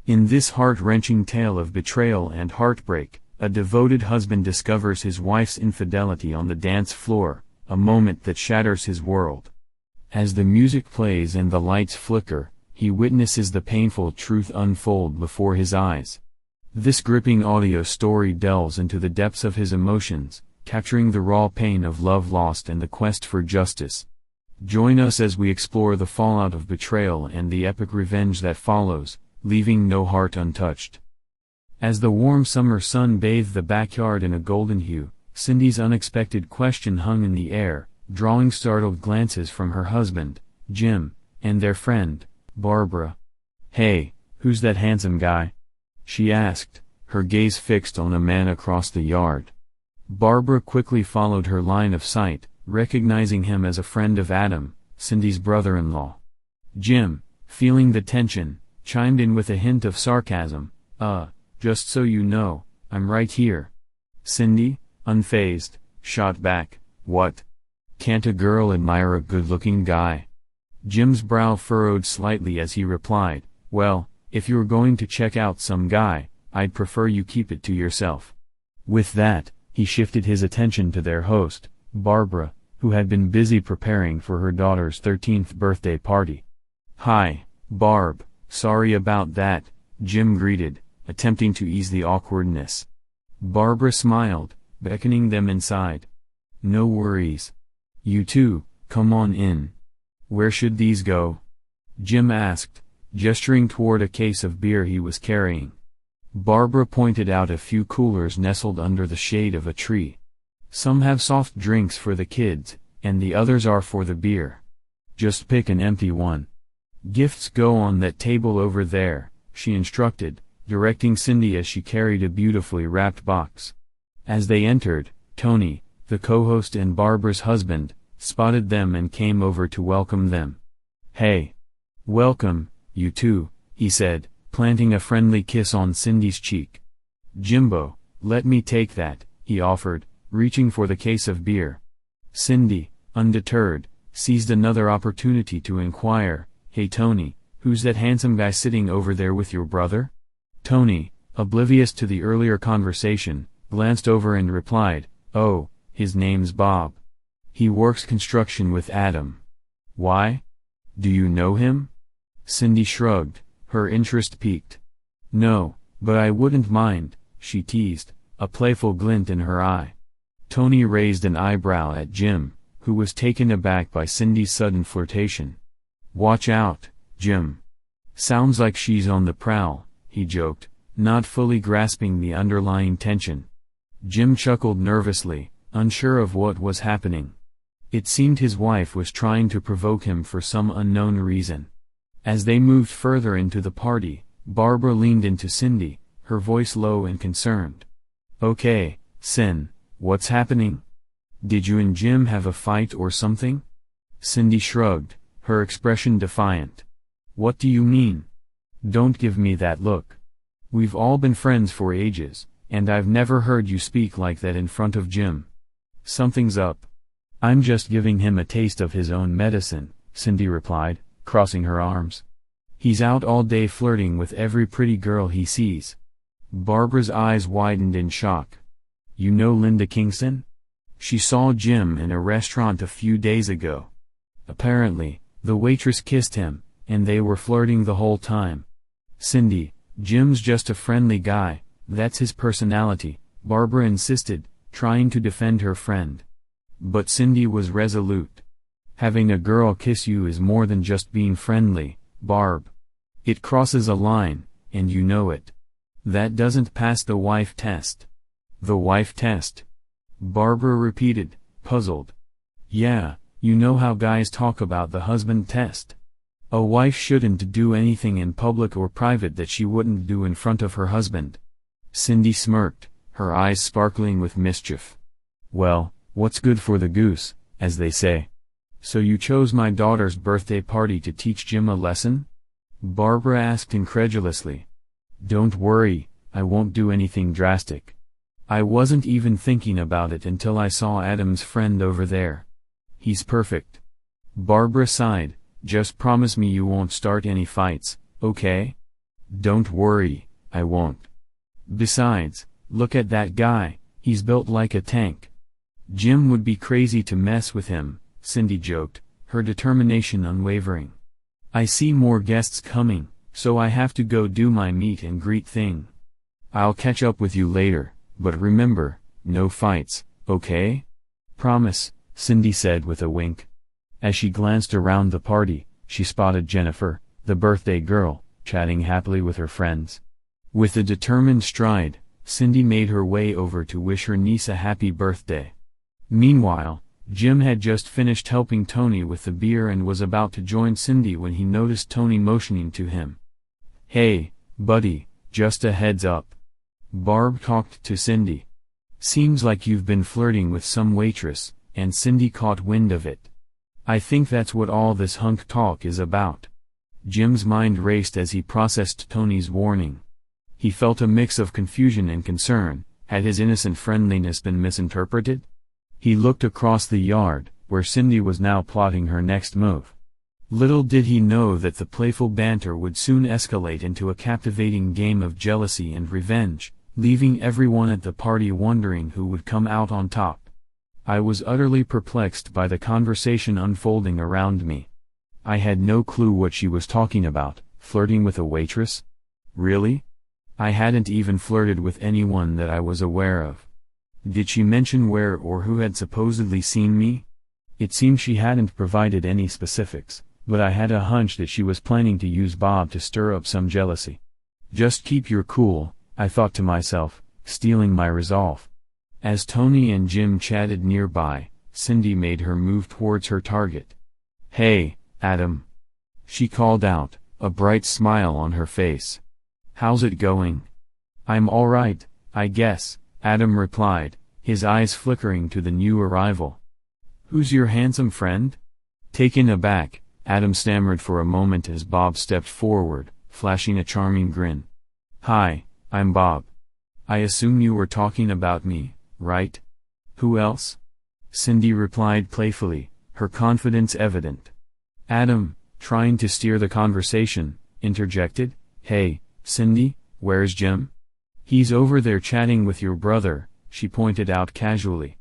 In this heart-wrenching tale of betrayal and heartbreak, a devoted husband discovers his wife's infidelity on the dance floor, a moment that shatters his world. As the music plays and the lights flicker, he witnesses the painful truth unfold before his eyes. This gripping audio story delves into the depths of his emotions, capturing the raw pain of love lost and the quest for justice. Join us as we explore the fallout of betrayal and the epic revenge that follows, leaving no heart untouched. As the warm summer sun bathed the backyard in a golden hue, Cindy's unexpected question hung in the air, drawing startled glances from her husband, Jim, and their friend, Barbara. "Hey, who's that handsome guy?" she asked, her gaze fixed on a man across the yard. Barbara quickly followed her line of sight, recognizing him as a friend of Adam, Cindy's brother-in-law. Jim, feeling the tension, chimed in with a hint of sarcasm, just so you know, I'm right here." Cindy, unfazed, shot back, "What? Can't a girl admire a good-looking guy?" Jim's brow furrowed slightly as he replied, "Well, if you're going to check out some guy, I'd prefer you keep it to yourself." With that, he shifted his attention to their host, Barbara, who had been busy preparing for her daughter's 13th birthday party. "Hi, Barb, sorry about that," Jim greeted, attempting to ease the awkwardness. Barbara smiled, beckoning them inside. "No worries. You two, come on in." "Where should these go?" Jim asked, gesturing toward a case of beer he was carrying. Barbara pointed out a few coolers nestled under the shade of a tree. "Some have soft drinks for the kids, and the others are for the beer. Just pick an empty one. Gifts go on that table over there," she instructed, directing Cindy as she carried a beautifully wrapped box. As they entered, Tony, the co-host and Barbara's husband, spotted them and came over to welcome them. "Hey. Welcome, you two," he said, planting a friendly kiss on Cindy's cheek. "Jimbo, let me take that," he offered, reaching for the case of beer. Cindy, undeterred, seized another opportunity to inquire, "Hey Tony, who's that handsome guy sitting over there with your brother?" Tony, oblivious to the earlier conversation, glanced over and replied, "Oh, his name's Bob. He works construction with Adam." "Why? Do you know him?" Cindy shrugged, her interest piqued. "No, but I wouldn't mind," she teased, a playful glint in her eye. Tony raised an eyebrow at Jim, who was taken aback by Cindy's sudden flirtation. "Watch out, Jim. Sounds like she's on the prowl," he joked, not fully grasping the underlying tension. Jim chuckled nervously, unsure of what was happening. It seemed his wife was trying to provoke him for some unknown reason. As they moved further into the party, Barbara leaned into Cindy, her voice low and concerned. "Okay, Cin, what's happening? Did you and Jim have a fight or something?" Cindy shrugged, her expression defiant. "What do you mean? Don't give me that look. We've all been friends for ages, and I've never heard you speak like that in front of Jim." "Something's up. I'm just giving him a taste of his own medicine," Cindy replied, crossing her arms. "He's out all day flirting with every pretty girl he sees." Barbara's eyes widened in shock. "You know Linda Kingston? She saw Jim in a restaurant a few days ago. Apparently, the waitress kissed him, and they were flirting the whole time." "Cindy, Jim's just a friendly guy, that's his personality," Barbara insisted, trying to defend her friend. But Cindy was resolute. "Having a girl kiss you is more than just being friendly, Barb. It crosses a line, and you know it. That doesn't pass the wife test." "The wife test?" Barbara repeated, puzzled. "Yeah, you know how guys talk about the husband test. A wife shouldn't do anything in public or private that she wouldn't do in front of her husband." Cindy smirked, her eyes sparkling with mischief. "Well, what's good for the goose, as they say. So you chose my daughter's birthday party to teach Jim a lesson?" Barbara asked incredulously. "Don't worry, I won't do anything drastic. I wasn't even thinking about it until I saw Adam's friend over there. He's perfect." Barbara sighed, "Just promise me you won't start any fights, okay?" Don't worry, I won't. Besides, look at that guy, he's built like a tank. Jim would be crazy to mess with him, Cindy joked, her determination unwavering. I see more guests coming, so I have to go do my meet and greet thing. I'll catch up with you later, but remember, no fights, okay? Promise, Cindy said with a wink. As she glanced around the party, she spotted Jennifer, the birthday girl, chatting happily with her friends. With a determined stride, Cindy made her way over to wish her niece a happy birthday. Meanwhile, Jim had just finished helping Tony with the beer and was about to join Cindy when he noticed Tony motioning to him. Hey, buddy, just a heads up. Barb talked to Cindy. Seems like you've been flirting with some waitress, and Cindy caught wind of it. I think that's what all this hunk talk is about. Jim's mind raced as he processed Tony's warning. He felt a mix of confusion and concern. Had his innocent friendliness been misinterpreted? He looked across the yard, where Cindy was now plotting her next move. Little did he know that the playful banter would soon escalate into a captivating game of jealousy and revenge, leaving everyone at the party wondering who would come out on top. I was utterly perplexed by the conversation unfolding around me. I had no clue what she was talking about. Flirting with a waitress? Really? I hadn't even flirted with anyone that I was aware of. Did she mention where or who had supposedly seen me? It seemed she hadn't provided any specifics, but I had a hunch that she was planning to use Bob to stir up some jealousy. Just keep your cool, I thought to myself, steeling my resolve. As Tony and Jim chatted nearby, Cindy made her move towards her target. Hey, Adam. She called out, a bright smile on her face. How's it going? I'm alright, I guess, Adam replied, his eyes flickering to the new arrival. Who's your handsome friend? Taken aback, Adam stammered for a moment as Bob stepped forward, flashing a charming grin. Hi, I'm Bob. I assume you were talking about me, right? Who else? Cindy replied playfully, her confidence evident. Adam, trying to steer the conversation, interjected, Hey, Cindy, where's Jim? He's over there chatting with your brother, she pointed out casually.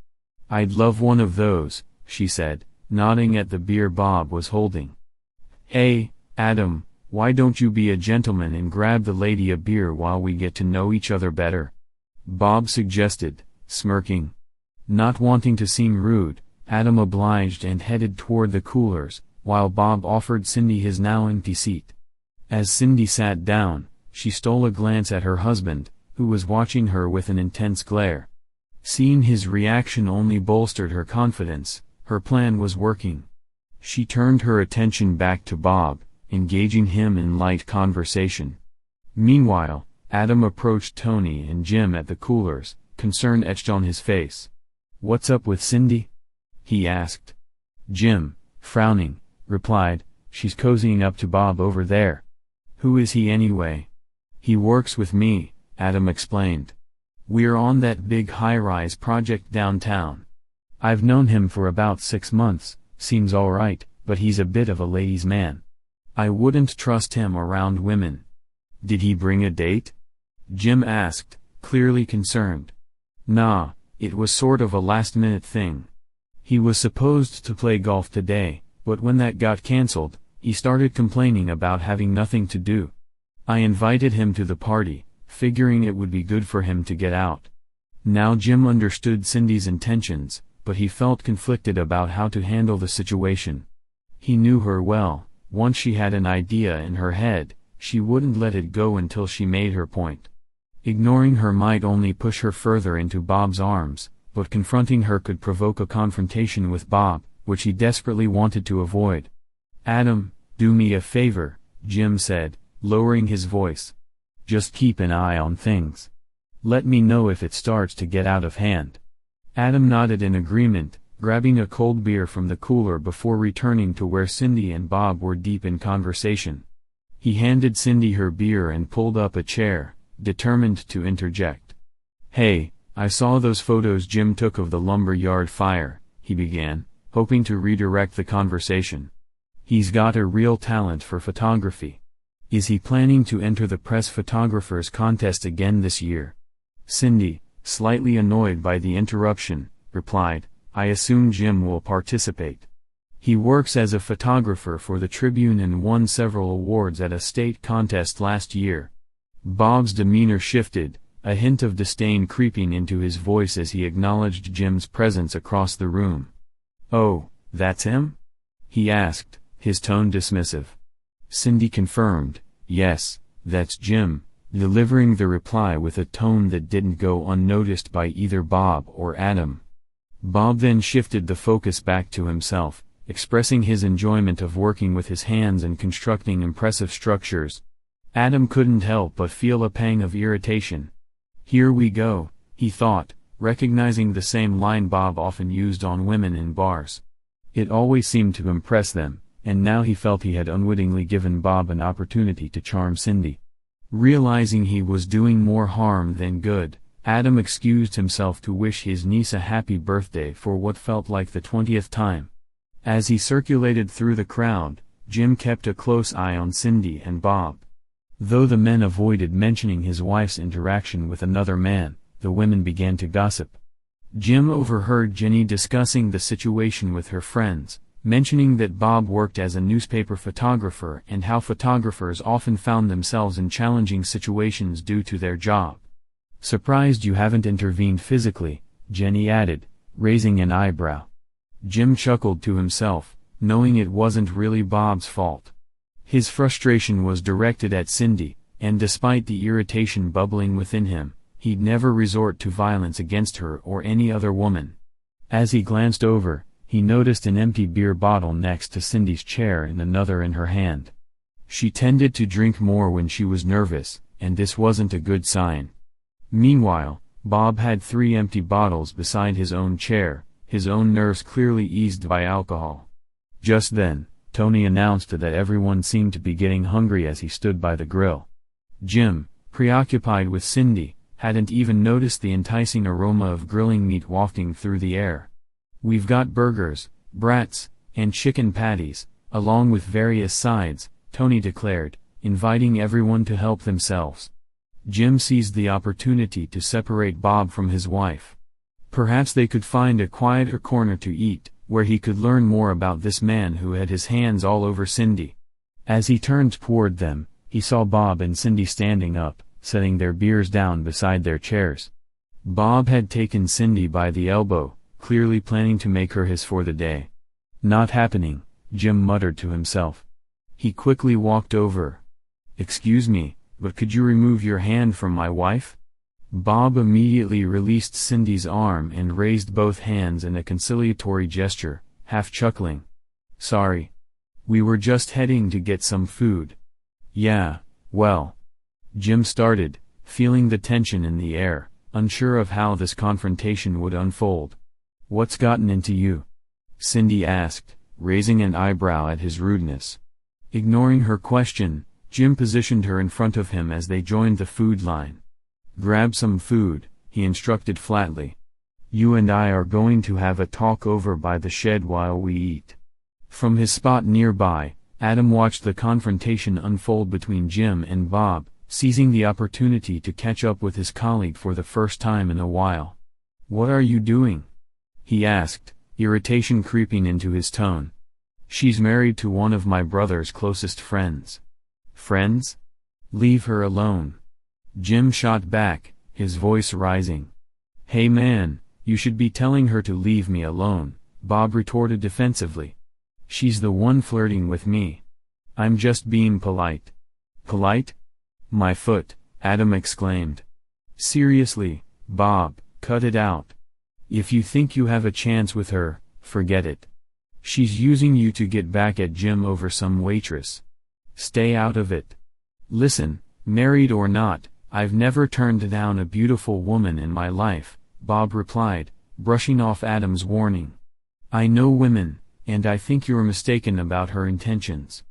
I'd love one of those, she said, nodding at the beer Bob was holding. Hey, Adam, why don't you be a gentleman and grab the lady a beer while we get to know each other better? Bob suggested, smirking. Not wanting to seem rude, Adam obliged and headed toward the coolers, while Bob offered Cindy his now empty seat. As Cindy sat down, she stole a glance at her husband, who was watching her with an intense glare. Seeing his reaction only bolstered her confidence. Her plan was working. She turned her attention back to Bob, engaging him in light conversation. Meanwhile, Adam approached Tony and Jim at the coolers, concern etched on his face. What's up with Cindy? He asked. Jim, frowning, replied, She's cozying up to Bob over there. Who is he anyway? He works with me, Adam explained. We're on that big high-rise project downtown. I've known him for about 6 months, seems alright, but he's a bit of a ladies' man. I wouldn't trust him around women. Did he bring a date? Jim asked, clearly concerned. Nah, it was sort of a last-minute thing. He was supposed to play golf today, but when that got cancelled, he started complaining about having nothing to do. I invited him to the party, figuring it would be good for him to get out. Now Jim understood Cindy's intentions, but he felt conflicted about how to handle the situation. He knew her well. Once she had an idea in her head, she wouldn't let it go until she made her point. Ignoring her might only push her further into Bob's arms, but confronting her could provoke a confrontation with Bob, which he desperately wanted to avoid. Adam, do me a favor, Jim said, lowering his voice. Just keep an eye on things. Let me know if it starts to get out of hand. Adam nodded in agreement, grabbing a cold beer from the cooler before returning to where Cindy and Bob were deep in conversation. He handed Cindy her beer and pulled up a chair, determined to interject. Hey, I saw those photos Jim took of the lumber yard fire, he began, hoping to redirect the conversation. He's got a real talent for photography. Is he planning to enter the press photographers contest again this year? Cindy, slightly annoyed by the interruption, replied, I assume Jim will participate. He works as a photographer for the Tribune and won several awards at a state contest last year. Bob's demeanor shifted, a hint of disdain creeping into his voice as he acknowledged Jim's presence across the room. Oh, that's him? He asked, his tone dismissive. Cindy confirmed, yes, that's Jim, delivering the reply with a tone that didn't go unnoticed by either Bob or Adam. Bob then shifted the focus back to himself, expressing his enjoyment of working with his hands and constructing impressive structures. Adam couldn't help but feel a pang of irritation. Here we go, he thought, recognizing the same line Bob often used on women in bars. It always seemed to impress them, and now he felt he had unwittingly given Bob an opportunity to charm Cindy. Realizing he was doing more harm than good, Adam excused himself to wish his niece a happy birthday for what felt like the 20th time. As he circulated through the crowd, Jim kept a close eye on Cindy and Bob. Though the men avoided mentioning his wife's interaction with another man, the women began to gossip. Jim overheard Jenny discussing the situation with her friends, mentioning that Bob worked as a newspaper photographer and how photographers often found themselves in challenging situations due to their job. Surprised you haven't intervened physically, Jenny added, raising an eyebrow. Jim chuckled to himself, knowing it wasn't really Bob's fault. His frustration was directed at Cindy, and despite the irritation bubbling within him, he'd never resort to violence against her or any other woman. As he glanced over, he noticed an empty beer bottle next to Cindy's chair and another in her hand. She tended to drink more when she was nervous, and this wasn't a good sign. Meanwhile, Bob had 3 empty bottles beside his own chair, his own nerves clearly eased by alcohol. Just then, Tony announced that everyone seemed to be getting hungry as he stood by the grill. Jim, preoccupied with Cindy, hadn't even noticed the enticing aroma of grilling meat wafting through the air. We've got burgers, brats, and chicken patties, along with various sides, Tony declared, inviting everyone to help themselves. Jim seized the opportunity to separate Bob from his wife. Perhaps they could find a quieter corner to eat, where he could learn more about this man who had his hands all over Cindy. As he turned toward them, he saw Bob and Cindy standing up, setting their beers down beside their chairs. Bob had taken Cindy by the elbow, clearly planning to make her his for the day. Not happening, Jim muttered to himself. He quickly walked over. Excuse me, but could you remove your hand from my wife? Bob immediately released Cindy's arm and raised both hands in a conciliatory gesture, half chuckling. Sorry. We were just heading to get some food. Yeah, well. Jim started, feeling the tension in the air, unsure of how this confrontation would unfold. What's gotten into you? Cindy asked, raising an eyebrow at his rudeness. Ignoring her question, Jim positioned her in front of him as they joined the food line. Grab some food, he instructed flatly. You and I are going to have a talk over by the shed while we eat. From his spot nearby, Adam watched the confrontation unfold between Jim and Bob, seizing the opportunity to catch up with his colleague for the first time in a while. What are you doing? He asked, irritation creeping into his tone. She's married to one of my brother's closest friends. Friends? Leave her alone. Jim shot back, his voice rising. Hey man, you should be telling her to leave me alone, Bob retorted defensively. She's the one flirting with me. I'm just being polite. Polite? My foot, Adam exclaimed. Seriously, Bob, cut it out. If you think you have a chance with her, forget it. She's using you to get back at Jim over some waitress. Stay out of it. Listen, married or not, I've never turned down a beautiful woman in my life, Bob replied, brushing off Adam's warning. I know women, and I think you're mistaken about her intentions.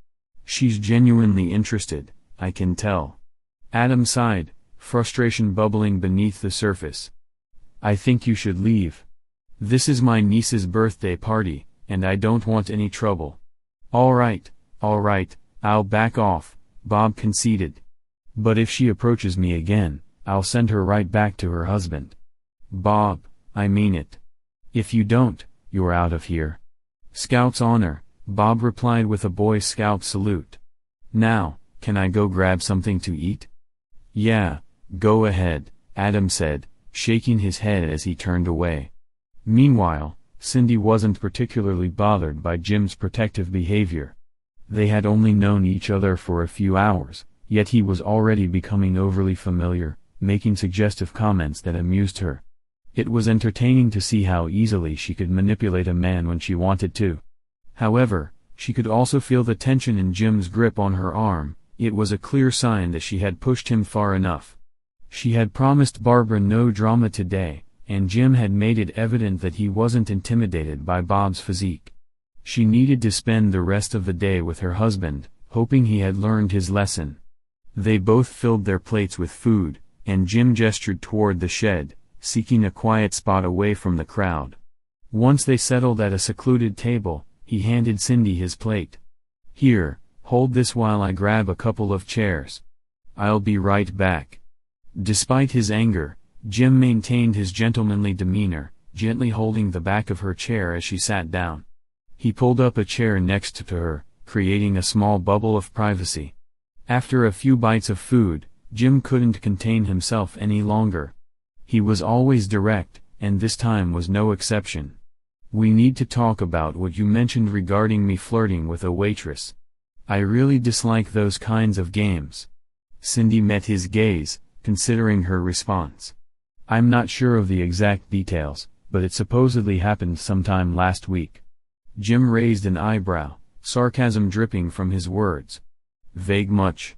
She's genuinely interested, I can tell. Adam sighed, frustration bubbling beneath the surface. I think you should leave. This is my niece's birthday party, and I don't want any trouble. All right, I'll back off, Bob conceded. "But if she approaches me again, I'll send her right back to her husband." "Bob, I mean it. If you don't, you're out of here." "Scout's honor," Bob replied with a Boy Scout salute. "Now, can I go grab something to eat?" "Yeah, go ahead," Adam said, shaking his head as he turned away. Meanwhile, Cindy wasn't particularly bothered by Jim's protective behavior. They had only known each other for a few hours, yet he was already becoming overly familiar, making suggestive comments that amused her. It was entertaining to see how easily she could manipulate a man when she wanted to. However, she could also feel the tension in Jim's grip on her arm. It was a clear sign that she had pushed him far enough. She had promised Barbara no drama today, and Jim had made it evident that he wasn't intimidated by Bob's physique. She needed to spend the rest of the day with her husband, hoping he had learned his lesson. They both filled their plates with food, and Jim gestured toward the shed, seeking a quiet spot away from the crowd. Once they settled at a secluded table, he handed Cindy his plate. "Here, hold this while I grab a couple of chairs. I'll be right back." Despite his anger, Jim maintained his gentlemanly demeanor, gently holding the back of her chair as she sat down. He pulled up a chair next to her, creating a small bubble of privacy. After a few bites of food, Jim couldn't contain himself any longer. He was always direct, and this time was no exception. "We need to talk about what you mentioned regarding me flirting with a waitress. I really dislike those kinds of games." Cindy met his gaze, considering her response. "I'm not sure of the exact details, but it supposedly happened sometime last week." Jim raised an eyebrow, sarcasm dripping from his words. "Vague much?"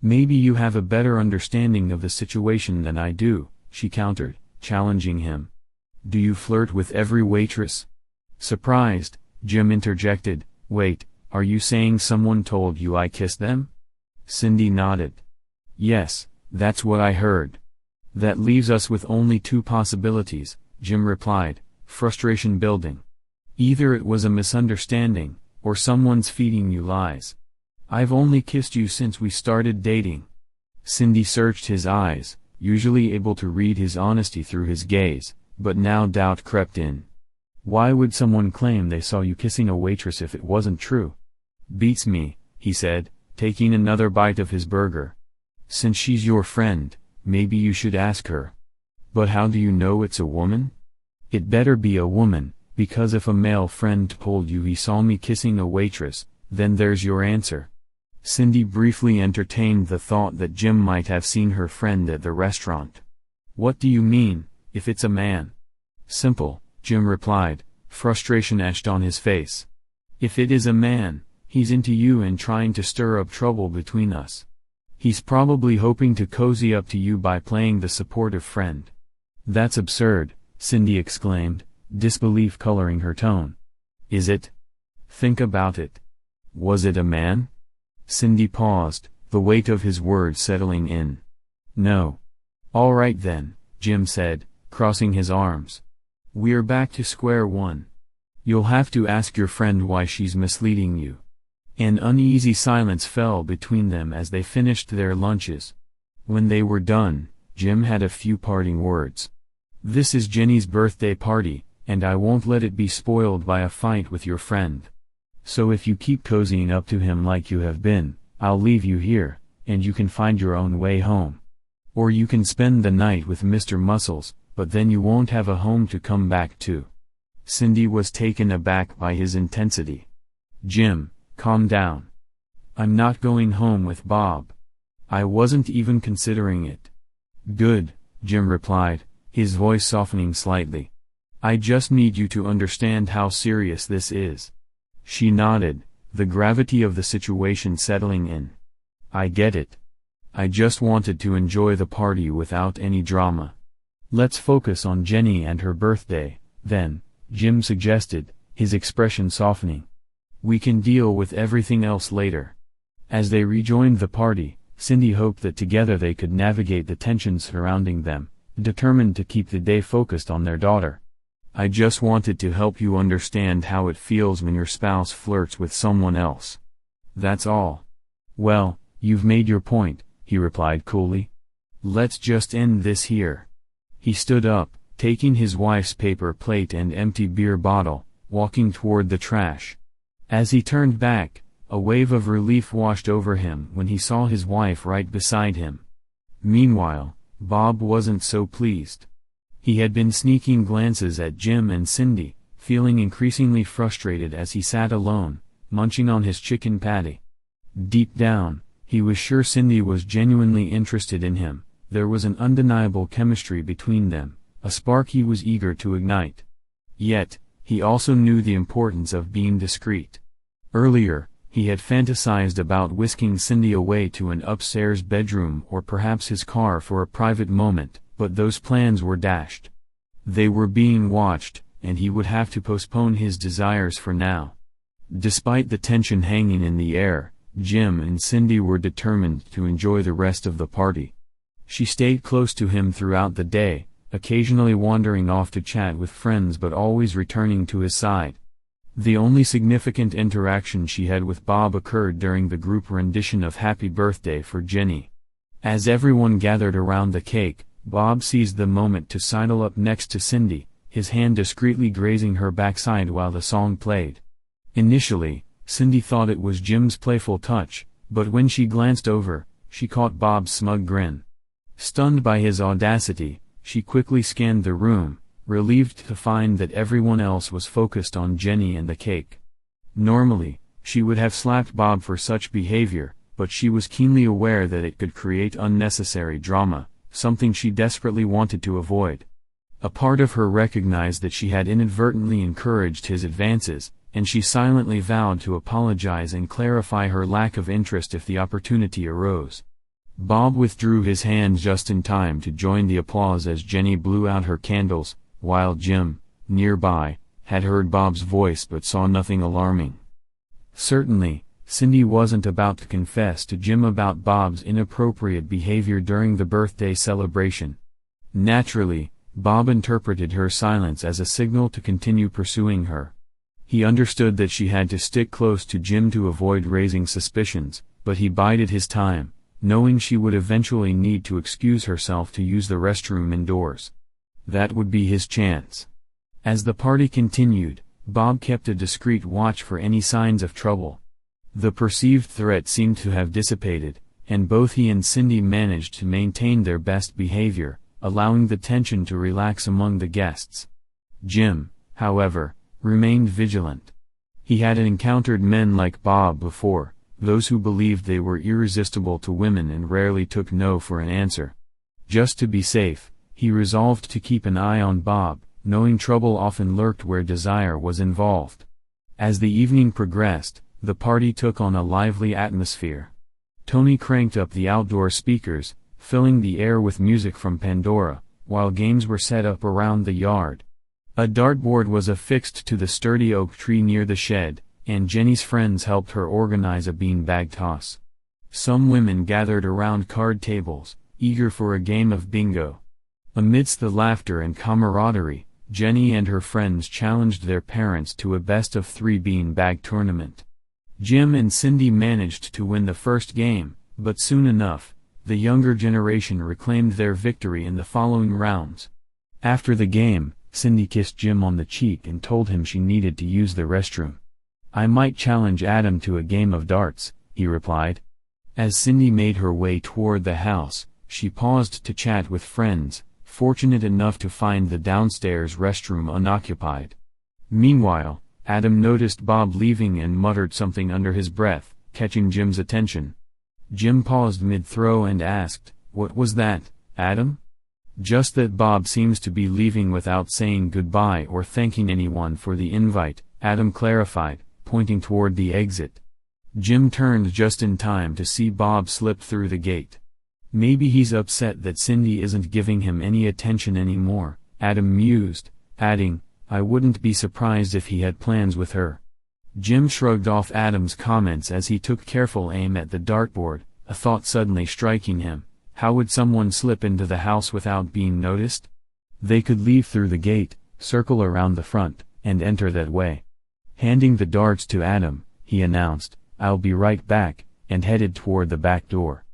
"Maybe you have a better understanding of the situation than I do," she countered, challenging him. "Do you flirt with every waitress?" Surprised, Jim interjected, "Wait, are you saying someone told you I kissed them?" Cindy nodded. "Yes, that's what I heard." "That leaves us with only two possibilities," Jim replied, frustration building. "Either it was a misunderstanding, or someone's feeding you lies. I've only kissed you since we started dating." Cindy searched his eyes, usually able to read his honesty through his gaze, but now doubt crept in. "Why would someone claim they saw you kissing a waitress if it wasn't true?" "Beats me," he said, taking another bite of his burger. "Since she's your friend, maybe you should ask her." "But how do you know it's a woman?" "It better be a woman, because if a male friend told you he saw me kissing a waitress, then there's your answer." Cindy briefly entertained the thought that Jim might have seen her friend at the restaurant. "What do you mean, if it's a man?" "Simple," Jim replied, frustration etched on his face. "If it is a man, he's into you and trying to stir up trouble between us. He's probably hoping to cozy up to you by playing the supportive friend." "That's absurd," Cindy exclaimed, disbelief coloring her tone. "Is it? Think about it. Was it a man?" Cindy paused, the weight of his words settling in. "No." "All right then," Jim said, crossing his arms. "We're back to square one. You'll have to ask your friend why she's misleading you." An uneasy silence fell between them as they finished their lunches. When they were done, Jim had a few parting words. "This is Jenny's birthday party, and I won't let it be spoiled by a fight with your friend. So if you keep cozying up to him like you have been, I'll leave you here, and you can find your own way home. Or you can spend the night with Mr. Muscles, but then you won't have a home to come back to." Cindy was taken aback by his intensity. "Jim, calm down. I'm not going home with Bob. I wasn't even considering it." "Good," Jim replied, his voice softening slightly. "I just need you to understand how serious this is." She nodded, the gravity of the situation settling in. "I get it. I just wanted to enjoy the party without any drama." "Let's focus on Jenny and her birthday, then," Jim suggested, his expression softening. "We can deal with everything else later." As they rejoined the party, Cindy hoped that together they could navigate the tensions surrounding them, determined to keep the day focused on their daughter. "I just wanted to help you understand how it feels when your spouse flirts with someone else. That's all." "Well, "You've made your point," he replied coolly. "Let's just end this here." He stood up, taking his wife's paper plate and empty beer bottle, walking toward the trash. As he turned back, a wave of relief washed over him when he saw his wife right beside him. Meanwhile, Bob wasn't so pleased. He had been sneaking glances at Jim and Cindy, feeling increasingly frustrated as he sat alone, munching on his chicken patty. Deep down, he was sure Cindy was genuinely interested in him. There was an undeniable chemistry between them, a spark he was eager to ignite. Yet, he also knew the importance of being discreet. Earlier, he had fantasized about whisking Cindy away to an upstairs bedroom or perhaps his car for a private moment, but those plans were dashed. They were being watched, and he would have to postpone his desires for now. Despite the tension hanging in the air, Jim and Cindy were determined to enjoy the rest of the party. She stayed close to him throughout the day, occasionally wandering off to chat with friends but always returning to his side. The only significant interaction she had with Bob occurred during the group rendition of Happy Birthday for Jenny. As everyone gathered around the cake, Bob seized the moment to sidle up next to Cindy, his hand discreetly grazing her backside while the song played. Initially, Cindy thought it was Jim's playful touch, but when she glanced over, she caught Bob's smug grin. Stunned by his audacity, she quickly scanned the room, relieved to find that everyone else was focused on Jenny and the cake. Normally, she would have slapped Bob for such behavior, but she was keenly aware that it could create unnecessary drama, something she desperately wanted to avoid. A part of her recognized that she had inadvertently encouraged his advances, and she silently vowed to apologize and clarify her lack of interest if the opportunity arose. Bob withdrew his hand just in time to join the applause as Jenny blew out her candles, while Jim, nearby, had heard Bob's voice but saw nothing alarming. Certainly, Cindy wasn't about to confess to Jim about Bob's inappropriate behavior during the birthday celebration. Naturally, Bob interpreted her silence as a signal to continue pursuing her. He understood that she had to stick close to Jim to avoid raising suspicions, but he bided his time, knowing she would eventually need to excuse herself to use the restroom indoors. That would be his chance. As the party continued, Bob kept a discreet watch for any signs of trouble. The perceived threat seemed to have dissipated, and both he and Cindy managed to maintain their best behavior, allowing the tension to relax among the guests. Jim, however, remained vigilant. He had encountered men like Bob before, those who believed they were irresistible to women and rarely took no for an answer. Just to be safe, he resolved to keep an eye on Bob, knowing trouble often lurked where desire was involved. As the evening progressed, the party took on a lively atmosphere. Tony cranked up the outdoor speakers, filling the air with music from Pandora, while games were set up around the yard. A dartboard was affixed to the sturdy oak tree near the shed, and Jenny's friends helped her organize a beanbag toss. Some women gathered around card tables, eager for a game of bingo. Amidst the laughter and camaraderie, Jenny and her friends challenged their parents to a best-of-3 beanbag tournament. Jim and Cindy managed to win the first game, but soon enough, the younger generation reclaimed their victory in the following rounds. After the game, Cindy kissed Jim on the cheek and told him she needed to use the restroom. "I might challenge Adam to a game of darts," he replied. As Cindy made her way toward the house, she paused to chat with friends, fortunate enough to find the downstairs restroom unoccupied. Meanwhile, Adam noticed Bob leaving and muttered something under his breath, catching Jim's attention. Jim paused mid-throw and asked, "What was that, Adam?" "Just that Bob seems to be leaving without saying goodbye or thanking anyone for the invite," Adam clarified, pointing toward the exit. Jim turned just in time to see Bob slip through the gate. "Maybe he's upset that Cindy isn't giving him any attention anymore," Adam mused, adding, "I wouldn't be surprised if he had plans with her." Jim shrugged off Adam's comments as he took careful aim at the dartboard, a thought suddenly striking him. How would someone slip into the house without being noticed? They could leave through the gate, circle around the front, and enter that way. Handing the darts to Adam, he announced, "I'll be right back," and headed toward the back door.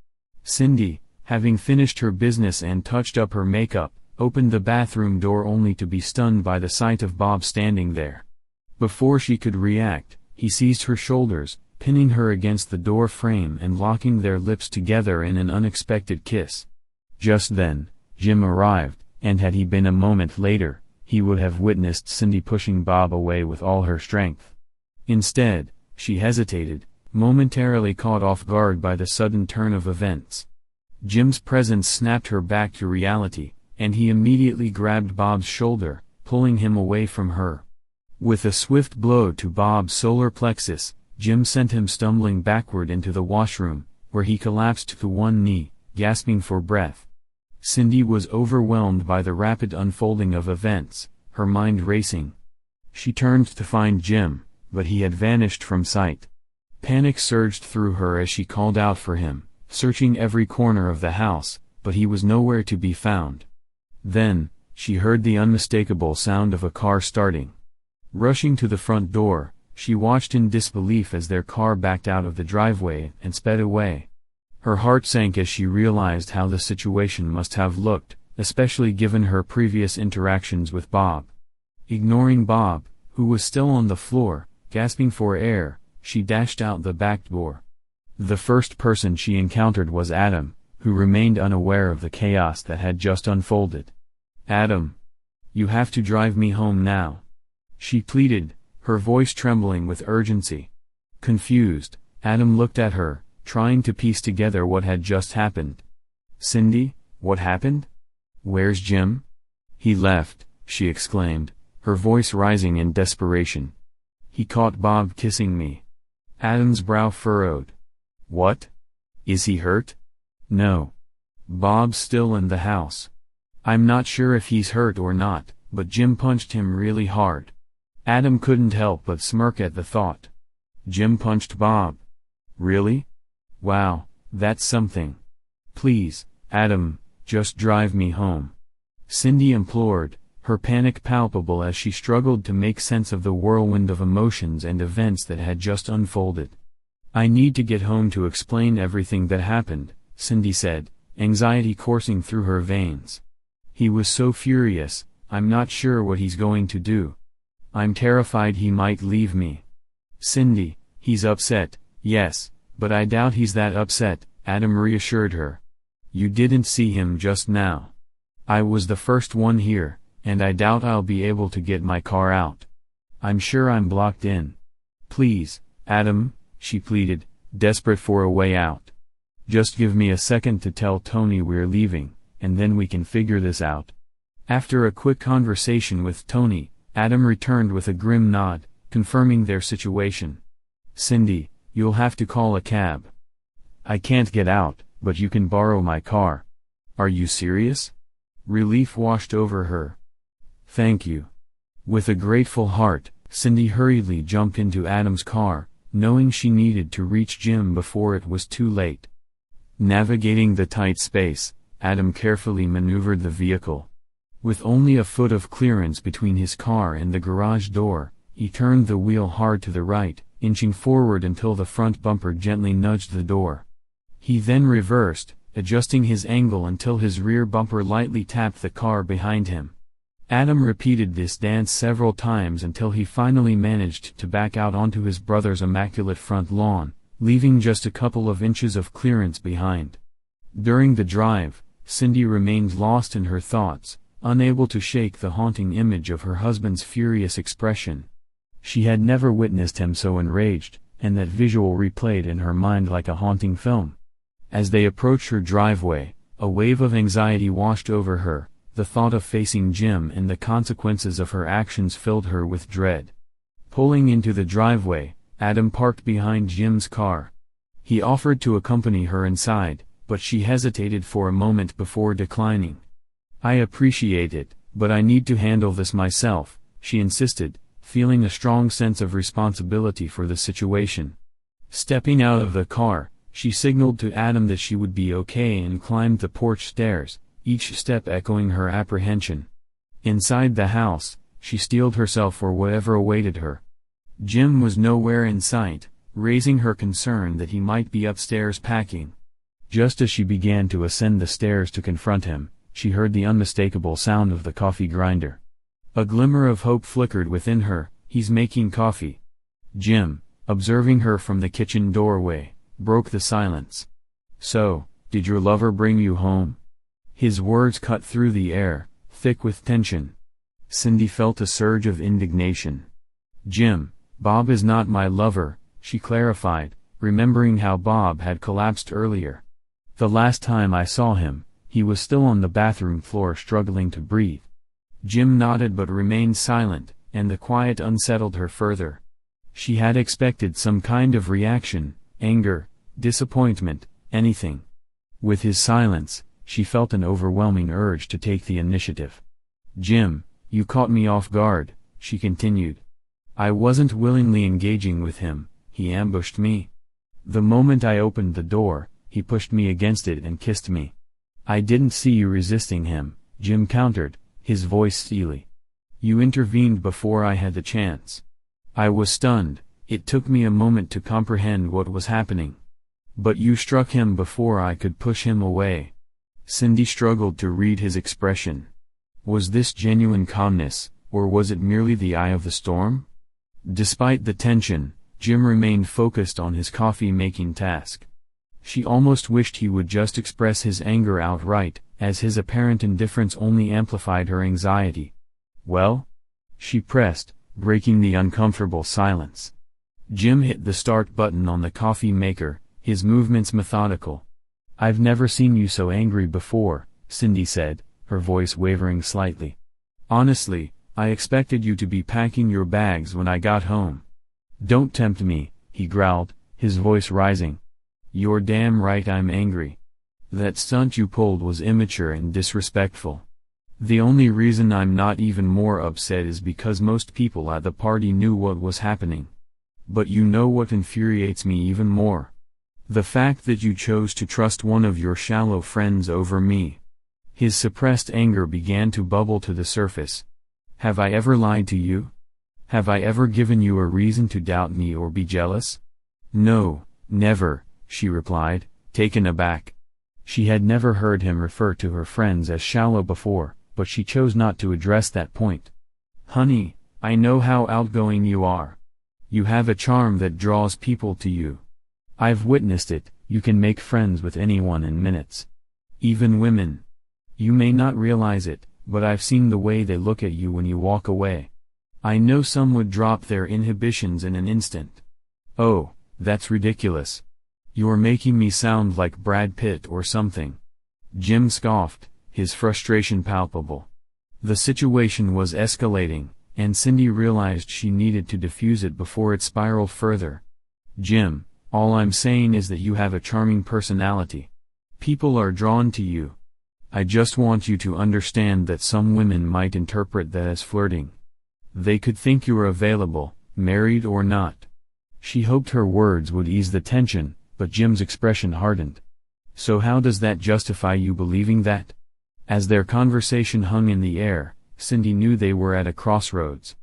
Cindy, having finished her business and touched up her makeup, opened the bathroom door only to be stunned by the sight of Bob standing there. Before she could react, he seized her shoulders, pinning her against the door frame and locking their lips together in an unexpected kiss. Just then, Jim arrived, and had he been a moment later, he would have witnessed Cindy pushing Bob away with all her strength. Instead, she hesitated, momentarily caught off guard by the sudden turn of events. Jim's presence snapped her back to reality, and he immediately grabbed Bob's shoulder, pulling him away from her. With a swift blow to Bob's solar plexus, Jim sent him stumbling backward into the washroom, where he collapsed to one knee, gasping for breath. Cindy was overwhelmed by the rapid unfolding of events, her mind racing. She turned to find Jim, but he had vanished from sight. Panic surged through her as she called out for him, searching every corner of the house, but he was nowhere to be found. Then, she heard the unmistakable sound of a car starting. Rushing to the front door, she watched in disbelief as their car backed out of the driveway and sped away. Her heart sank as she realized how the situation must have looked, especially given her previous interactions with Bob. Ignoring Bob, who was still on the floor, gasping for air, she dashed out the back door. The first person she encountered was Adam, who remained unaware of the chaos that had just unfolded. "Adam, you have to drive me home now," she pleaded, her voice trembling with urgency. Confused, Adam looked at her, trying to piece together what had just happened. "Cindy, what happened? Where's Jim?" "He left," she exclaimed, her voice rising in desperation. "He caught Bob kissing me." Adam's brow furrowed. "What? Is he hurt?" "No. Bob's still in the house. I'm not sure if he's hurt or not, but Jim punched him really hard." Adam couldn't help but smirk at the thought. "Jim punched Bob? Really? Wow, that's something. Please, Adam, just drive me home," Cindy implored, her panic palpable as she struggled to make sense of the whirlwind of emotions and events that had just unfolded. "I need to get home to explain everything that happened," Cindy said, anxiety coursing through her veins. "He was so furious, I'm not sure what he's going to do. I'm terrified he might leave me." "Cindy, he's upset, yes, but I doubt he's that upset," Adam reassured her. "You didn't see him just now. I was the first one here, and I doubt I'll be able to get my car out. I'm sure I'm blocked in. Please, Adam," she pleaded, desperate for a way out. "Just give me a second to tell Tony we're leaving, and then we can figure this out." After a quick conversation with Tony, Adam returned with a grim nod, confirming their situation. "Cindy, you'll have to call a cab. I can't get out, but you can borrow my car." "Are you serious?" Relief washed over her. "Thank you." With a grateful heart, Cindy hurriedly jumped into Adam's car, knowing she needed to reach Jim before it was too late. Navigating the tight space, Adam carefully maneuvered the vehicle. With only a foot of clearance between his car and the garage door, he turned the wheel hard to the right, inching forward until the front bumper gently nudged the door. He then reversed, adjusting his angle until his rear bumper lightly tapped the car behind him. Adam repeated this dance several times until he finally managed to back out onto his brother's immaculate front lawn, leaving just a couple of inches of clearance behind. During the drive, Cindy remained lost in her thoughts, unable to shake the haunting image of her husband's furious expression. She had never witnessed him so enraged, and that visual replayed in her mind like a haunting film. As they approached her driveway, a wave of anxiety washed over her. The thought of facing Jim and the consequences of her actions filled her with dread. Pulling into the driveway, Adam parked behind Jim's car. He offered to accompany her inside, but she hesitated for a moment before declining. "I appreciate it, but I need to handle this myself," she insisted, feeling a strong sense of responsibility for the situation. Stepping out of the car, she signaled to Adam that she would be okay and climbed the porch stairs, each step echoing her apprehension. Inside the house, she steeled herself for whatever awaited her. Jim was nowhere in sight, raising her concern that he might be upstairs packing. Just as she began to ascend the stairs to confront him, she heard the unmistakable sound of the coffee grinder. A glimmer of hope flickered within her. He's making coffee. Jim, observing her from the kitchen doorway, broke the silence. So, did your lover bring you home? His words cut through the air, thick with tension. Cindy felt a surge of indignation. Jim, Bob is not my lover, she clarified, remembering how Bob had collapsed earlier. The last time I saw him, he was still on the bathroom floor struggling to breathe. Jim nodded but remained silent, and the quiet unsettled her further. She had expected some kind of reaction, anger, disappointment, anything. With his silence, she felt an overwhelming urge to take the initiative. Jim, you caught me off guard, she continued. I wasn't willingly engaging with him, he ambushed me. The moment I opened the door, he pushed me against it and kissed me. I didn't see you resisting him, Jim countered, his voice steely. You intervened before I had the chance. I was stunned, it took me a moment to comprehend what was happening. But you struck him before I could push him away. Cindy struggled to read his expression. Was this genuine calmness, or was it merely the eye of the storm? Despite the tension, Jim remained focused on his coffee-making task. She almost wished he would just express his anger outright, as his apparent indifference only amplified her anxiety. Well? She pressed, breaking the uncomfortable silence. Jim hit the start button on the coffee maker, his movements methodical. I've never seen you so angry before, Cindy said, her voice wavering slightly. Honestly, I expected you to be packing your bags when I got home. Don't tempt me, he growled, his voice rising. You're damn right I'm angry. That stunt you pulled was immature and disrespectful. The only reason I'm not even more upset is because most people at the party knew what was happening. But you know what infuriates me even more? The fact that you chose to trust one of your shallow friends over me. His suppressed anger began to bubble to the surface. Have I ever lied to you? Have I ever given you a reason to doubt me or be jealous? No, never, she replied, taken aback. She had never heard him refer to her friends as shallow before, but she chose not to address that point. Honey, I know how outgoing you are. You have a charm that draws people to you. I've witnessed it, you can make friends with anyone in minutes. Even women. You may not realize it, but I've seen the way they look at you when you walk away. I know some would drop their inhibitions in an instant. Oh, that's ridiculous. You're making me sound like Brad Pitt or something. Jim scoffed, his frustration palpable. The situation was escalating, and Cindy realized she needed to defuse it before it spiraled further. Jim, all I'm saying is that you have a charming personality. People are drawn to you. I just want you to understand that some women might interpret that as flirting. They could think you're available, married or not. She hoped her words would ease the tension, but Jim's expression hardened. So how does that justify you believing that? As their conversation hung in the air, Cindy knew they were at a crossroads.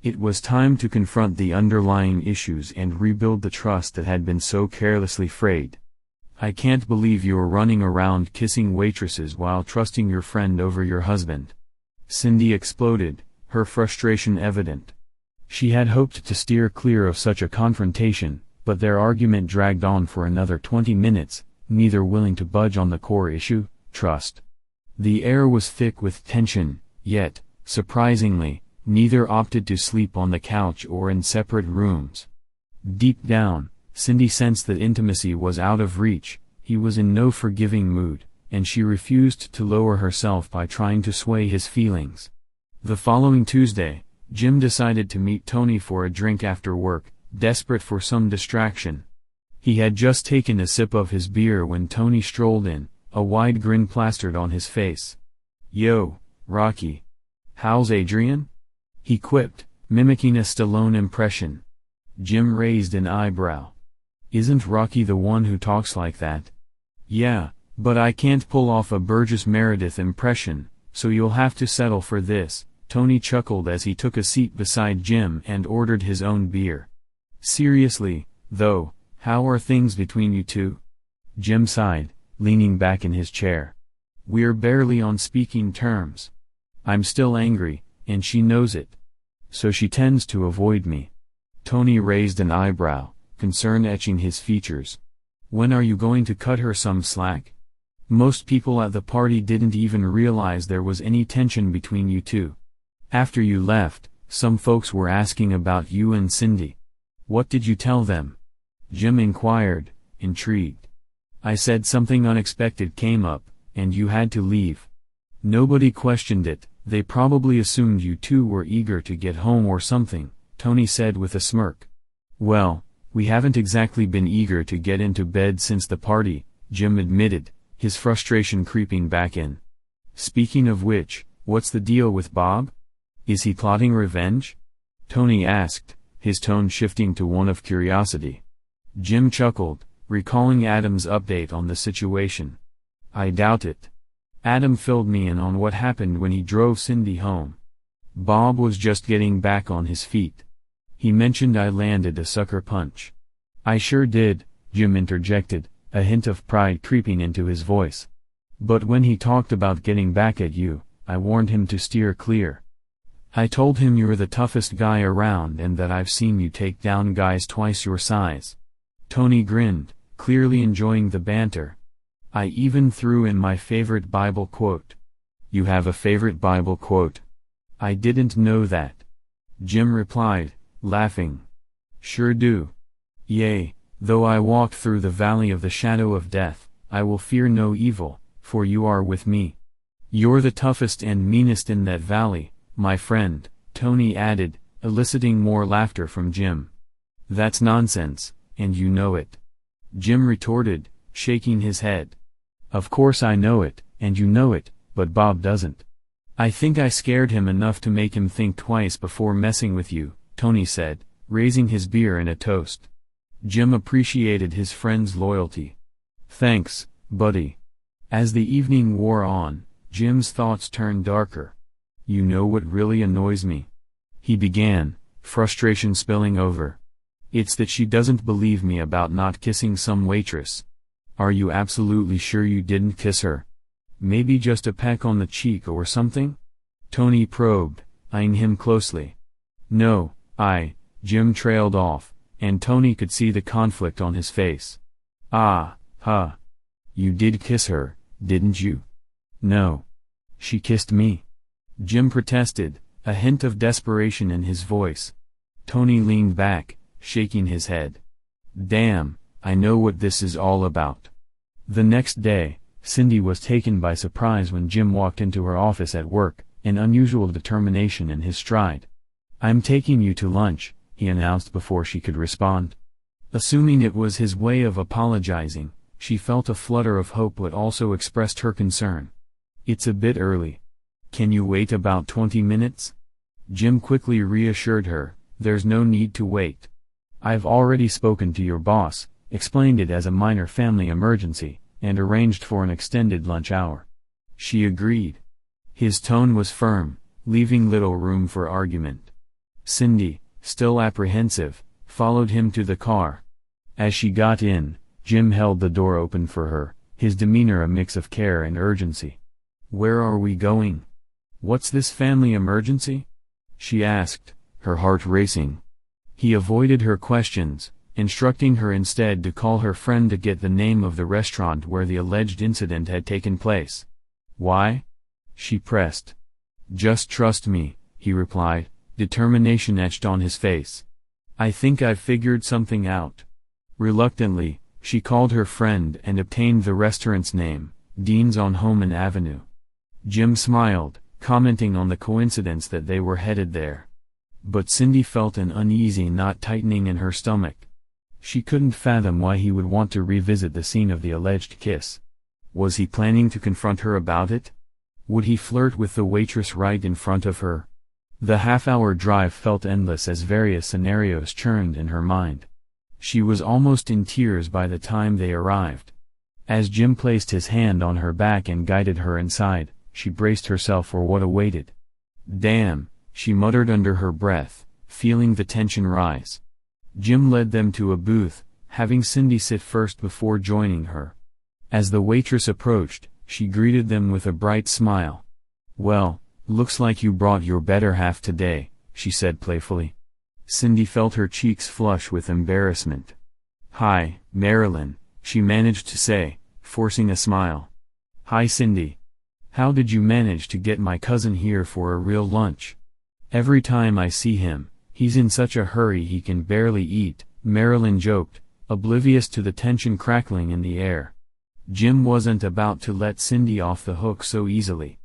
It was time to confront the underlying issues and rebuild the trust that had been so carelessly frayed. I can't believe you're running around kissing waitresses while trusting your friend over your husband. Cindy exploded, her frustration evident. She had hoped to steer clear of such a confrontation, but their argument dragged on for another 20 minutes, neither willing to budge on the core issue, trust. The air was thick with tension, yet, surprisingly, neither opted to sleep on the couch or in separate rooms. Deep down, Cindy sensed that intimacy was out of reach, he was in no forgiving mood, and she refused to lower herself by trying to sway his feelings. The following Tuesday, Jim decided to meet Tony for a drink after work, desperate for some distraction. He had just taken a sip of his beer when Tony strolled in, a wide grin plastered on his face. Yo, Rocky. How's Adrian? He quipped, mimicking a Stallone impression. Jim raised an eyebrow. Isn't Rocky the one who talks like that? Yeah, but I can't pull off a Burgess Meredith impression, so you'll have to settle for this, Tony chuckled as he took a seat beside Jim and ordered his own beer. Seriously, Though, how are things between you two? Jim sighed, leaning back in his chair. We're barely on speaking terms. I'm still angry, and she knows it. So she tends to avoid me. Tony raised an eyebrow, concern etching his features. When are you going to cut her some slack? Most people at the party didn't even realize there was any tension between you two. After you left, some folks were asking about you and Cindy. What did you tell them? Jim inquired, intrigued. I said something unexpected came up, and you had to leave. Nobody questioned it, they probably assumed you two were eager to get home or something, Tony said with a smirk. Well, we haven't exactly been eager to get into bed since the party, Jim admitted, his frustration creeping back in. Speaking of which, what's the deal with Bob? Is he plotting revenge? Tony asked, his tone shifting to one of curiosity. Jim chuckled, recalling Adam's update on the situation. I doubt it. Adam filled me in on what happened when he drove Cindy home. Bob was just getting back on his feet. He mentioned I landed a sucker punch. I sure did, Jim interjected, a hint of pride creeping into his voice. But when he talked about getting back at you, I warned him to steer clear. I told him you're the toughest guy around and that I've seen you take down guys twice your size. Tony grinned, clearly enjoying the banter. I even threw in my favorite Bible quote. You have a favorite Bible quote? I didn't know that. Jim replied, laughing. Sure do. Yea, though I walk through the valley of the shadow of death, I will fear no evil, for you are with me. You're the toughest and meanest in that valley, my friend, Tony added, eliciting more laughter from Jim. That's nonsense, and you know it. Jim retorted, shaking his head. Of course I know it, and you know it, but Bob doesn't. I think I scared him enough to make him think twice before messing with you, Tony said, raising his beer in a toast. Jim appreciated his friend's loyalty. Thanks, buddy. As the evening wore on, Jim's thoughts turned darker. You know what really annoys me? He began, frustration spilling over. It's that she doesn't believe me about not kissing some waitress. Are you absolutely sure you didn't kiss her? Maybe just a peck on the cheek or something? Tony probed, eyeing him closely. No, Jim trailed off, and Tony could see the conflict on his face. Ah, huh. You did kiss her, didn't you? No. She kissed me. Jim protested, a hint of desperation in his voice. Tony leaned back, shaking his head. Damn, I know what this is all about. The next day, Cindy was taken by surprise when Jim walked into her office at work, an unusual determination in his stride. I'm taking you to lunch, he announced before she could respond. Assuming it was his way of apologizing, she felt a flutter of hope but also expressed her concern. It's a bit early. Can you wait about 20 minutes? Jim quickly reassured her, there's no need to wait. I've already spoken to your boss, explained it as a minor family emergency, and arranged for an extended lunch hour. She agreed. His tone was firm, leaving little room for argument. Cindy, still apprehensive, followed him to the car. As she got in, Jim held the door open for her, his demeanor a mix of care and urgency. Where are we going? What's this family emergency? She asked, her heart racing. He avoided her questions, instructing her instead to call her friend to get the name of the restaurant where the alleged incident had taken place. Why? She pressed. Just trust me, he replied, determination etched on his face. I think I've figured something out. Reluctantly, she called her friend and obtained the restaurant's name, Dean's on Homan Avenue. Jim smiled, commenting on the coincidence that they were headed there. But Cindy felt an uneasy knot tightening in her stomach. She couldn't fathom why he would want to revisit the scene of the alleged kiss. Was he planning to confront her about it? Would he flirt with the waitress right in front of her? The half-hour drive felt endless as various scenarios churned in her mind. She was almost in tears by the time they arrived. As Jim placed his hand on her back and guided her inside, she braced herself for what awaited. Damn, she muttered under her breath, feeling the tension rise. Jim led them to a booth, having Cindy sit first before joining her. As the waitress approached, she greeted them with a bright smile. "Well, looks like you brought your better half today," she said playfully. Cindy felt her cheeks flush with embarrassment. "Hi, Marilyn," she managed to say, forcing a smile. "Hi Cindy. How did you manage to get my cousin here for a real lunch? Every time I see him, he's in such a hurry he can barely eat," Marilyn joked, oblivious to the tension crackling in the air. Jim wasn't about to let Cindy off the hook so easily.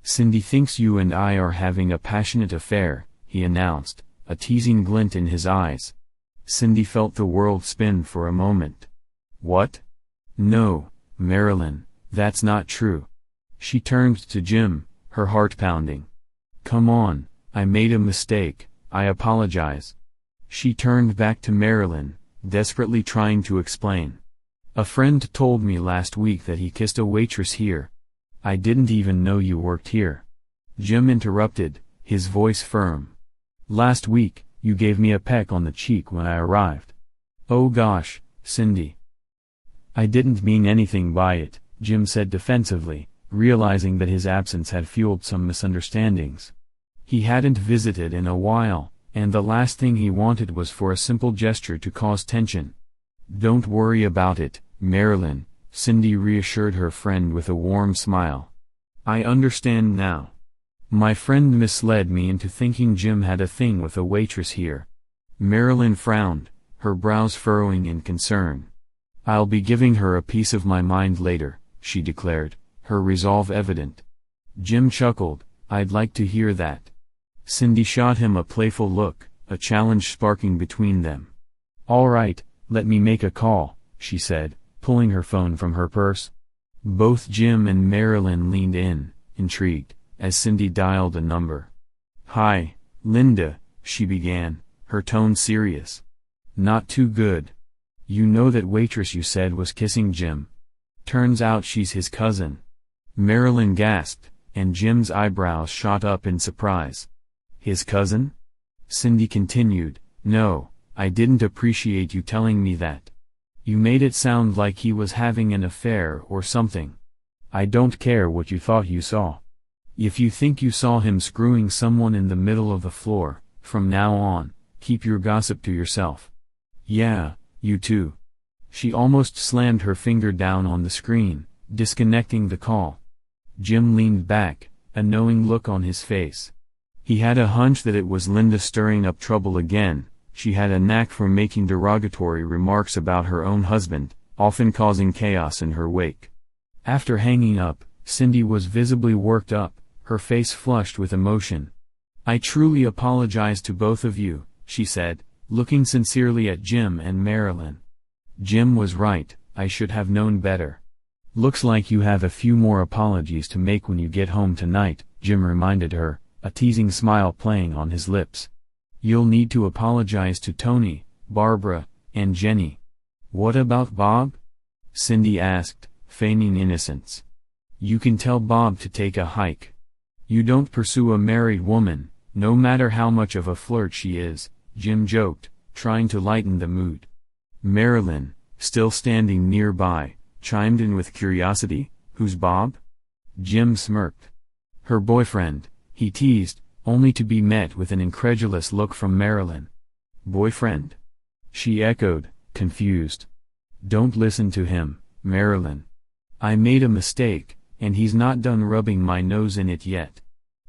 "Cindy thinks you and I are having a passionate affair," he announced, a teasing glint in his eyes. Cindy felt the world spin for a moment. "What? No, Marilyn, that's not true." She turned to Jim, her heart pounding. "Come on, I made a mistake, I apologize." She turned back to Marilyn, desperately trying to explain. "A friend told me last week that he kissed a waitress here. I didn't even know you worked here." Jim interrupted, his voice firm. "Last week, you gave me a peck on the cheek when I arrived." "Oh gosh, Cindy. I didn't mean anything by it," Jim said defensively, realizing that his absence had fueled some misunderstandings. He hadn't visited in a while, and the last thing he wanted was for a simple gesture to cause tension. "Don't worry about it, Marilyn," Cindy reassured her friend with a warm smile. "I understand now. My friend misled me into thinking Jim had a thing with a waitress here." Marilyn frowned, her brows furrowing in concern. "I'll be giving her a piece of my mind later," she declared, her resolve evident. Jim chuckled, "I'd like to hear that." Cindy shot him a playful look, a challenge sparking between them. "All right, let me make a call," she said, pulling her phone from her purse. Both Jim and Marilyn leaned in, intrigued, as Cindy dialed a number. "Hi, Linda," she began, her tone serious. "Not too good. You know that waitress you said was kissing Jim? Turns out she's his cousin." Marilyn gasped, and Jim's eyebrows shot up in surprise. "His cousin?" Cindy continued, "No, I didn't appreciate you telling me that. You made it sound like he was having an affair or something. I don't care what you thought you saw. If you think you saw him screwing someone in the middle of the floor, from now on, keep your gossip to yourself." "Yeah, you too." She almost slammed her finger down on the screen, disconnecting the call. Jim leaned back, a knowing look on his face. He had a hunch that it was Linda stirring up trouble again. She had a knack for making derogatory remarks about her own husband, often causing chaos in her wake. After hanging up, Cindy was visibly worked up, her face flushed with emotion. "I truly apologize to both of you," she said, looking sincerely at Jim and Marilyn. "Jim was right, I should have known better." "Looks like you have a few more apologies to make when you get home tonight," Jim reminded her, a teasing smile playing on his lips. "You'll need to apologize to Tony, Barbara, and Jenny." "What about Bob?" Cindy asked, feigning innocence. "You can tell Bob to take a hike. You don't pursue a married woman, no matter how much of a flirt she is," Jim joked, trying to lighten the mood. Marilyn, still standing nearby, chimed in with curiosity, "Who's Bob?" Jim smirked. "Her boyfriend," he teased, only to be met with an incredulous look from Marilyn. "Boyfriend?" she echoed, confused. "Don't listen to him, Marilyn. I made a mistake, and he's not done rubbing my nose in it yet."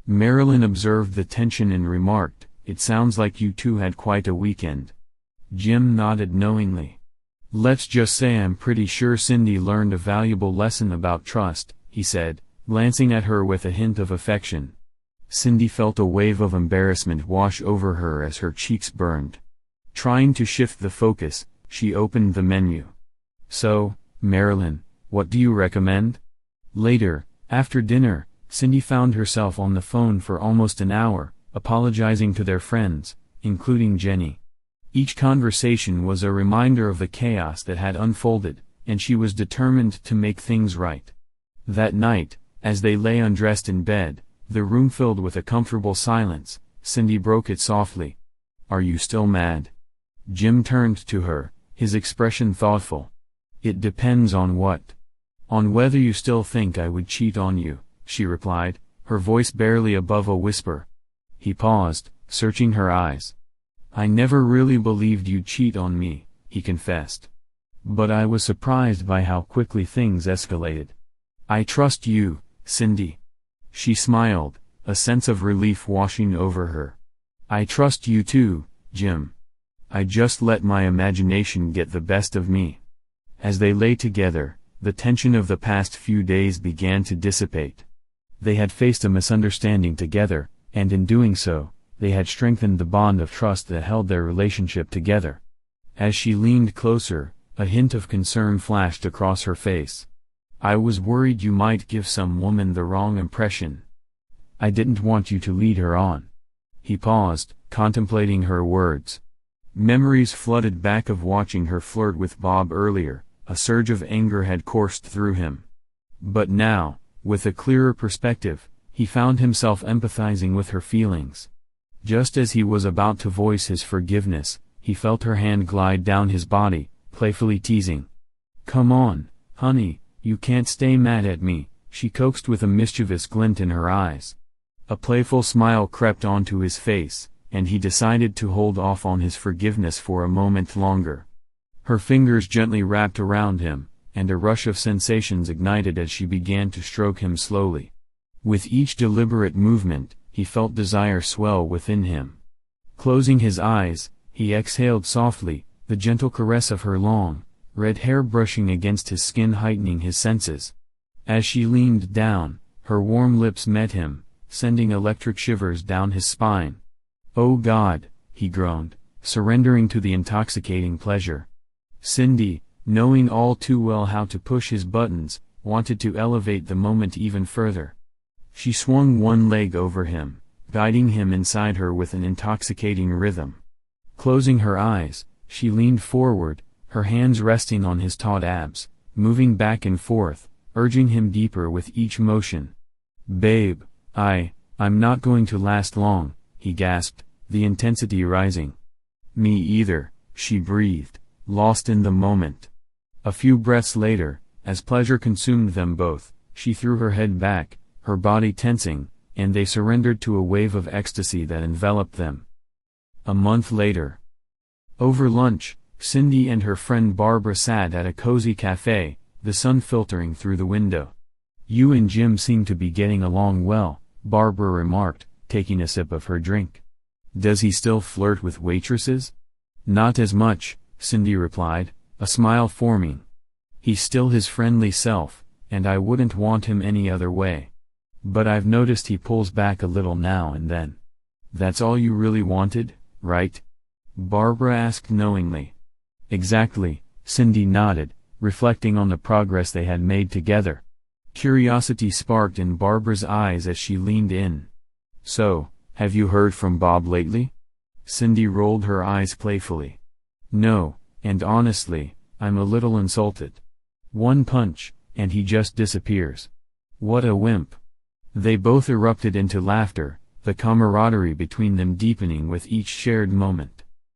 Marilyn observed the tension and remarked, "It sounds like you two had quite a weekend." Jim nodded knowingly. "Let's just say I'm pretty sure Cindy learned a valuable lesson about trust," he said, glancing at her with a hint of affection. Cindy felt a wave of embarrassment wash over her as her cheeks burned. Trying to shift the focus, she opened the menu. "So, Marilyn, what do you recommend?" Later, after dinner, Cindy found herself on the phone for almost an hour, apologizing to their friends, including Jenny. Each conversation was a reminder of the chaos that had unfolded, and she was determined to make things right. That night, as they lay undressed in bed, the room filled with a comfortable silence, Cindy broke it softly. "Are you still mad?" Jim turned to her, his expression thoughtful. It depends on what? On whether you still think I would cheat on you, she replied, her voice barely above a whisper. He paused, searching her eyes. I never really believed you'd cheat on me, he confessed. But I was surprised by how quickly things escalated. I trust you, Cindy. She smiled, a sense of relief washing over her. I trust you too, Jim. I just let my imagination get the best of me. As they lay together, the tension of the past few days began to dissipate. They had faced a misunderstanding together, and in doing so, they had strengthened the bond of trust that held their relationship together. As she leaned closer, a hint of concern flashed across her face. I was worried you might give some woman the wrong impression. I didn't want you to lead her on. He paused, contemplating her words. Memories flooded back of watching her flirt with Bob earlier, a surge of anger had coursed through him. But now, with a clearer perspective, he found himself empathizing with her feelings. Just as he was about to voice his forgiveness, he felt her hand glide down his body, playfully teasing. Come on, honey, you can't stay mad at me, she coaxed with a mischievous glint in her eyes. A playful smile crept onto his face, and he decided to hold off on his forgiveness for a moment longer. Her fingers gently wrapped around him, and a rush of sensations ignited as she began to stroke him slowly. With each deliberate movement, he felt desire swell within him. Closing his eyes, he exhaled softly, the gentle caress of her long, red hair brushing against his skin heightening his senses. As she leaned down, her warm lips met him, sending electric shivers down his spine. Oh God, he groaned, surrendering to the intoxicating pleasure. Cindy, knowing all too well how to push his buttons, wanted to elevate the moment even further. She swung one leg over him, guiding him inside her with an intoxicating rhythm. Closing her eyes, she leaned forward, her hands resting on his taut abs, moving back and forth, urging him deeper with each motion. Babe, I'm not going to last long, he gasped, the intensity rising. Me either, she breathed, lost in the moment. A few breaths later, as pleasure consumed them both, she threw her head back, her body tensing, and they surrendered to a wave of ecstasy that enveloped them. A month later. Over lunch, Cindy and her friend Barbara sat at a cozy cafe, the sun filtering through the window. You and Jim seem to be getting along well, Barbara remarked, taking a sip of her drink. Does he still flirt with waitresses? Not as much, Cindy replied, a smile forming. He's still his friendly self, and I wouldn't want him any other way. But I've noticed he pulls back a little now and then. That's all you really wanted, right? Barbara asked knowingly. Exactly, Cindy nodded, reflecting on the progress they had made together. Curiosity sparked in Barbara's eyes as she leaned in. So, have you heard from Bob lately? Cindy rolled her eyes playfully. No, and honestly, I'm a little insulted. One punch, and he just disappears. What a wimp. They both erupted into laughter, the camaraderie between them deepening with each shared moment.